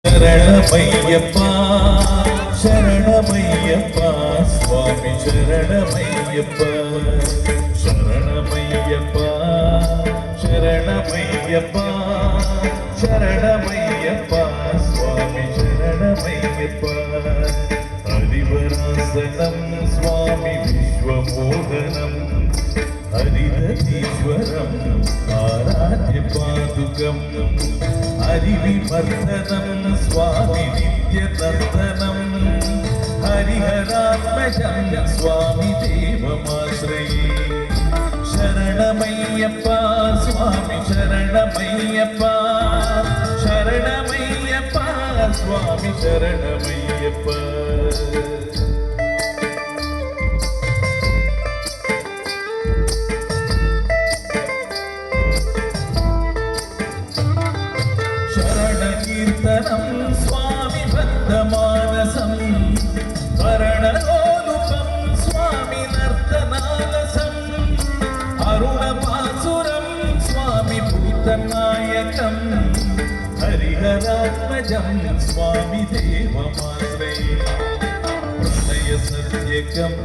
శరణమయ్యప్ప శరణమయ్యప్ప స్వామి శరణమయ్యప్ప శరణమయ్యప్ప శరణమయ్యప్ప శరణమయ్యప్ప స్వామి శరణమయ్యప్ప హరివరాసనం స్వామి విశ్వమోహనం హరిదీశ్వరం ఆరాధ్య పాదుకం హరివిమర్దనం స్వామి నిత్యనందనం హరిహరాత్మజం స్వామి దేవమాశ్రయే శరణమయ్యప్ప స్వామి శరణమయ్యప్ప శరణమయ్యప్ప స్వామి శరణమయ్యప్ప కీర్తనం స్వామి భక్తమానసం వరణలోలుపం స్వామి నర్తనాలసం అరుణపాసురం స్వామి భూతనాయకం హరిహరాత్మజం స్వామి దేవమాశ్రయే ప్రళయ సత్యకం